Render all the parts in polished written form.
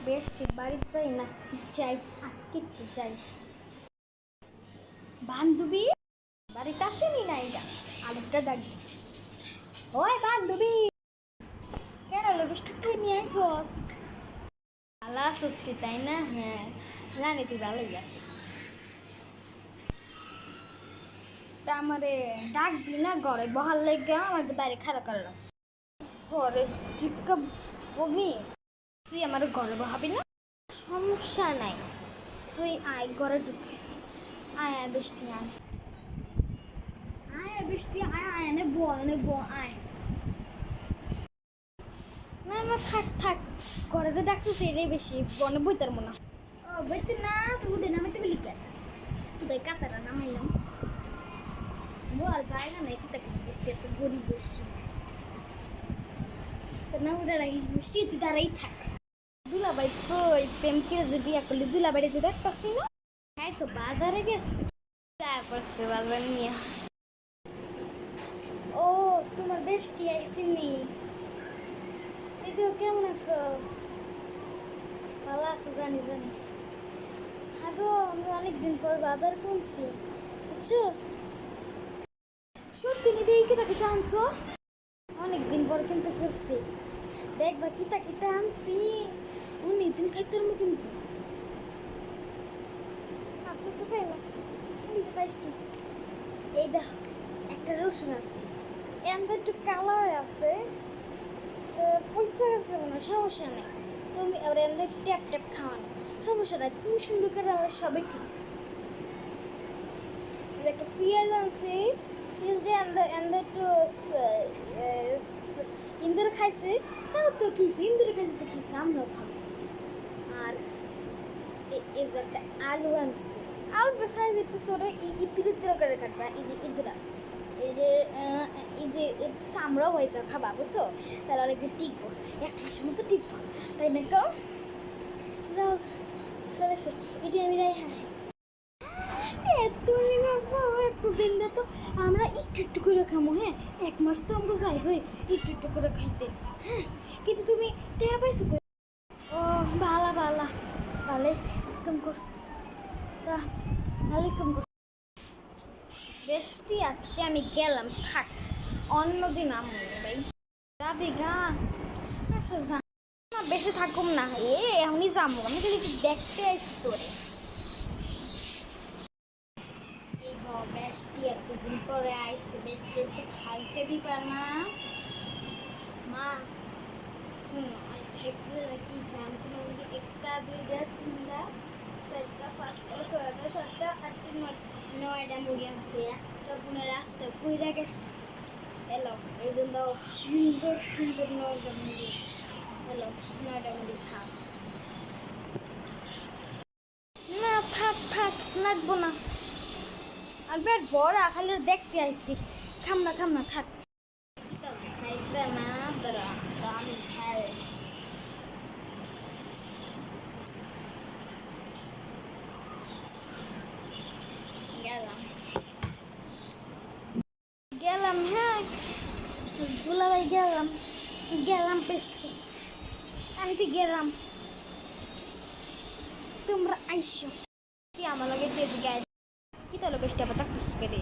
বেস্টির বাড়ি যাই না যাই আজকে একটু যাই। বান্ধবী বাড়িতে আসেনি না এটা আরেকটা ডাক। ওই বান্ধবী কেন বৃষ্টি তুই নিয়ে আইসস? ভালো আসছিস কি তাই না? হ্যাঁ জানি তুই ভালোই আছিস। তা আমারে ডাকবি না ঘরে বহার লেগে আমাদের বাইরে খাড়া করে রাখ। ঘরে জিজ্ঞা বলবি তুই আমার ঘরে বহাবি না? সমস্যা নাই, তুই আয় ঘরে ঢুকে। আয় আয় বৃষ্টি আয়, আয় বৃষ্টি আয় আয় এনে বো আয়। না না থাক থাক, ঘরে যে ডাকছিস এটাই বেশি, বনে বইতার মনে। ও বইতে না তো উদে নামে তো লিখে উদয় কাতারা নামাইলাম আর জায়গা নাই কিতা বৃষ্টি এত গরিব বসছি না উঠে রাখি বৃষ্টি তুই দাঁড়াই থাক। দুলাভাই কই প্রেম করে যে বিয়া করলি দুলাভাই যে দেখতাছি না? হ্যাঁ তো বাজারে গেছে তারপরছে বাজার নিয়ে। ও তোমার বেস্টি আইসিনি, দেখো কেমন আছো? ভালো আছো জানি জানি। হ্যাঁ গো আমি অনেকদিন পর বাজার কিনছি বুঝছো। সত্যি নি দেখি তাকে আনছো? অনেকদিন পর কিন্তু করছি, দেখবা কিতা কিতা আনছি অনেকদিন খাইতার মো কিন্তু। আপনি তো পাইলাম পাইছি, এই দেখো একটা রসুন আছে এমন একটু কালার আছে পয়সা আছে মনে সমস্যা নেই। তুমি আবার এমন ট্যাপ ট্যাপ খাওয়ানো সমস্যা নাই, তুমি সুন্দর করে সবই ঠিক। একটা পেঁয়াজ আনছি একটু ইন্দুরে খাইছি তাও তো খেয়েছি, ইন্দুরে খাইছি তো খেয়েছি আমরাও খাবো। আর এই যে একটা আলু আনছি, আলুটা সাইজ একটু ছোটো ইতির করে কাটবা। এই যে ইন্দুরা এই যে চামড়াও হয়েছে খাবা বুঝছো, তাহলে অনেকদিন টিকবো, এক মাসের মতো টিকবো তাই না? কেউ যাও চলেছে এটি আমি রাই। হ্যাঁ এতদিন তো আমরা একটু একটু করে খামো। হ্যাঁ এক মাস তো আমাকে যাইবে একটু একটু করে খাইতে। হ্যাঁ কিন্তু তুমি টেয়া পাইছো? ও ভালা ভালা ভালোই কম করছি তা ভালোই কম করছি। বেশটি আজকে আমি গেলাম থাক, অন্যদিন আমি ভাই যাবি গা। আচ্ছা যা না বেশি থাকুম না, এখনই যাবো আমি যদি একটু দেখতে আসছি তোরে। বেশটি এতদিন পরে আইসে, বেশটি একটু খাইতে দিবা না? মা শুনো খাইতে কি আমি তোমাকে একটা দুইটা তিনটা চারটা পাঁচটা ছয়টা সাতটা আটটা নয়টা মুড়ি আনছে, একটা পুনের রাস্তা ফুইরা গেছে। এলো এই জন্য সুন্দর সুন্দর নয়টা মুড়ি। এলো নয়টা মুড়ি খা না, থাক থাক লাগবো না, আমি পেট বড় খালি দেখতে আসছি, খাম না থাক। খাইতে না তোরা তো আমি খাই গেলাম। হ্যাঁ দুলাভাই গেলাম পেস্টি আমি তো গেলাম, তোমরা আইসো কি আমার লাগে দিয়ে কি তাহলে বেশটা আবার ডাকতেছিস রে।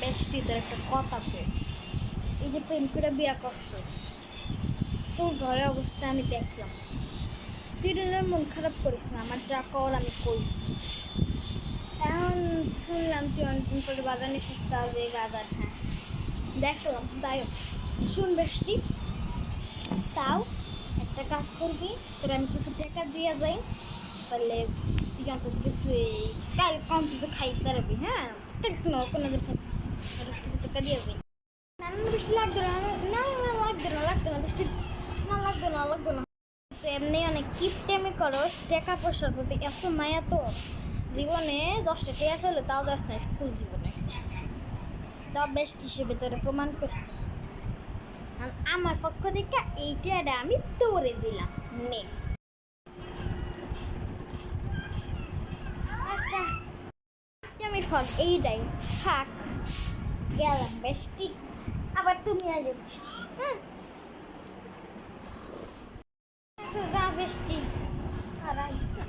বেশটি তোর একটা কথা বল, এই যে প্রেম করে বিয়া করছিস তোর ঘরের অবস্থা আমি দেখলাম, তুই মন খারাপ করিস না, আমার যা কর আমি করিস। এখন শুনলাম তুই অনেকদিন করে বাজার নিছিস, তাহলে বাজার হ্যাঁ দেখলাম তাই শুন বেশটি। তাও একটা কাজ করবি, তোর আমি কিছু টাকা দিয়ে যাই, তাহলে তুই অন্তত কিছু কাল অন্তত খাইতে পারবি। হ্যাঁ কোনো কিছু টাকা দিয়ে যাই না, বেশি লাগবে না, লাগবে না বেশি না, লাগবে না এমনি অনেক কিপটেমি করো, টাকা পয়সার প্রতি এত মায়া তো জীবনে 10টা টাকা ফেলে তাও দেশ না স্কুল জীবনে, তাও বেস্ট হিসেবে তোরা প্রমাণ করছি। আমার পক্ষ থেকে এইটা আমি তোরে দিলাম নে। আচ্ছা আমি ফল এইটাই থাক, গেলাম বেস্টি, আবার তুমি আসবে। বৃষ্টি আর আইস না